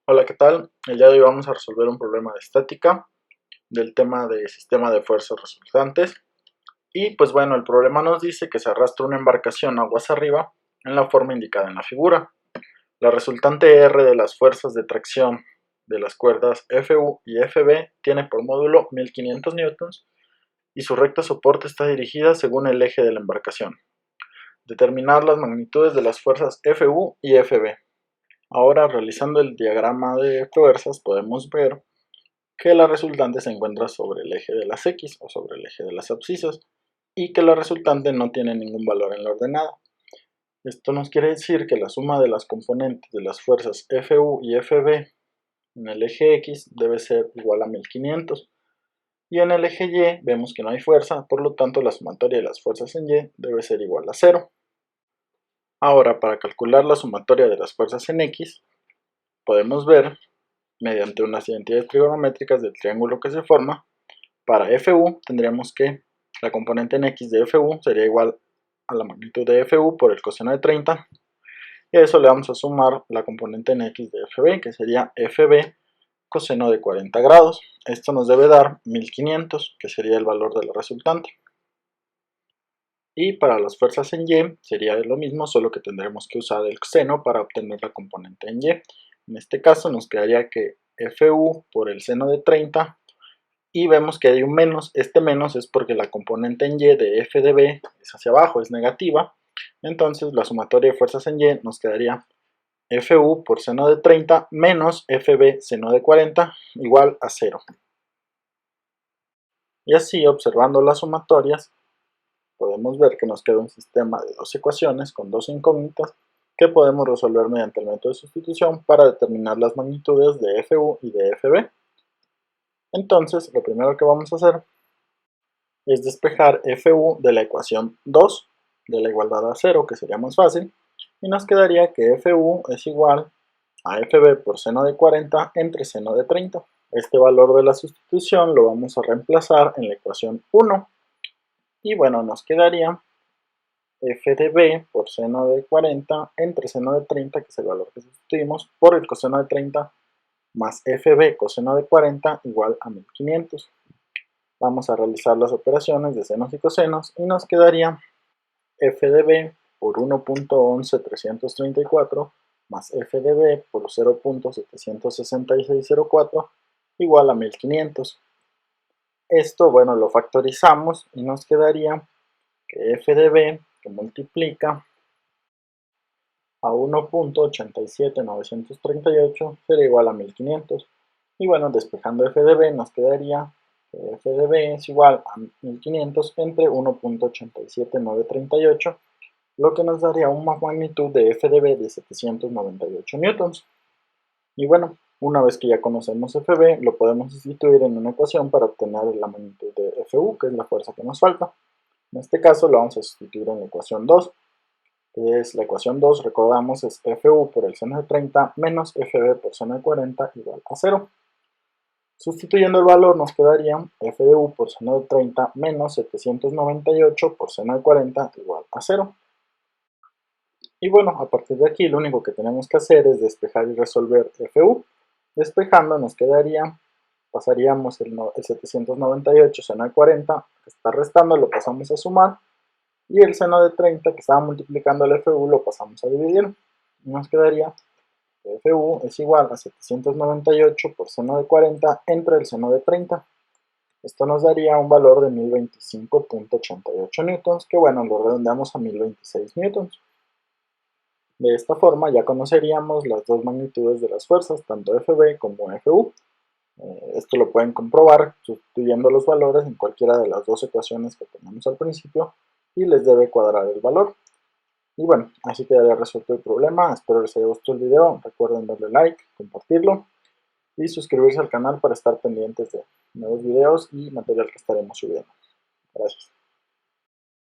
Hola, ¿qué tal? El día de hoy vamos a resolver un problema de estática del tema de sistema de fuerzas resultantes. Y pues bueno, el problema nos dice que se arrastra una embarcación aguas arriba en la forma indicada en la figura. La resultante R de las fuerzas de tracción de las cuerdas FU y FB tiene por módulo 1500 newtons y su recta soporte está dirigida según el eje de la embarcación. Determinar las magnitudes de las fuerzas FU y FB. Ahora, realizando el diagrama de fuerzas, podemos ver que la resultante se encuentra sobre el eje de las X o sobre el eje de las abscisas y que la resultante no tiene ningún valor en la ordenada. Esto nos quiere decir que la suma de las componentes de las fuerzas FU y FB en el eje X debe ser igual a 1500 y en el eje Y vemos que no hay fuerza, por lo tanto la sumatoria de las fuerzas en Y debe ser igual a 0. Ahora, para calcular la sumatoria de las fuerzas en X, podemos ver, mediante unas identidades trigonométricas del triángulo que se forma, para FU tendríamos que la componente en X de FU sería igual a la magnitud de FU por el coseno de 30, y a eso le vamos a sumar la componente en X de FB, que sería FB coseno de 40 grados. Esto nos debe dar 1500, que sería el valor de la resultante. Y para las fuerzas en Y sería lo mismo, solo que tendremos que usar el seno para obtener la componente en Y. En este caso nos quedaría que FU por el seno de 30, y vemos que hay un menos. Este menos es porque la componente en Y de F de B es hacia abajo, es negativa. Entonces la sumatoria de fuerzas en Y nos quedaría FU por seno de 30 menos FB seno de 40 igual a 0. Y así, observando las sumatorias, podemos ver que nos queda un sistema de dos ecuaciones con dos incógnitas que podemos resolver mediante el método de sustitución para determinar las magnitudes de FU y de FB. Entonces, lo primero que vamos a hacer es despejar FU de la ecuación 2 de la igualdad a 0, que sería más fácil, y nos quedaría que FU es igual a FB por seno de 40 entre seno de 30. Este valor de la sustitución lo vamos a reemplazar en la ecuación 1, y bueno, nos quedaría f de b por seno de 40 entre seno de 30, que es el valor que sustituimos, por el coseno de 30 más fb coseno de 40 igual a 1500. Vamos a realizar las operaciones de senos y cosenos y nos quedaría f de b por 1.11334 más f de b por 0.76604 igual a 1500. Esto, bueno, lo factorizamos y nos quedaría que f de b que multiplica a 1.87938 será igual a 1500. Y bueno, despejando f de b nos quedaría que f de b es igual a 1500 entre 1.87938, lo que nos daría una magnitud de f de b de 798 newtons. Y bueno, una vez que ya conocemos fb, lo podemos sustituir en una ecuación para obtener la magnitud de fu, que es la fuerza que nos falta. En este caso lo vamos a sustituir en la ecuación 2, que es la ecuación 2, recordamos, es FU por el seno de 30 menos FB por seno de 40 igual a 0. Sustituyendo el valor nos quedaría F de U por seno de 30 menos 798 por seno de 40 igual a 0. Y bueno, a partir de aquí lo único que tenemos que hacer es despejar y resolver FU. Despejando nos quedaría, pasaríamos el 798 seno de 40, que está restando, lo pasamos a sumar. Y el seno de 30 que estaba multiplicando el FU lo pasamos a dividir. Y nos quedaría que FU es igual a 798 por seno de 40 entre el seno de 30. Esto nos daría un valor de 1025.88 newtons, que bueno, lo redondeamos a 1026 newtons. De esta forma ya conoceríamos las dos magnitudes de las fuerzas, tanto FB como FU. Esto lo pueden comprobar sustituyendo los valores en cualquiera de las dos ecuaciones que tenemos al principio y les debe cuadrar el valor. Y bueno, así quedaría resuelto el problema. Espero les haya gustado el video. Recuerden darle like, compartirlo y suscribirse al canal para estar pendientes de nuevos videos y material que estaremos subiendo. Gracias.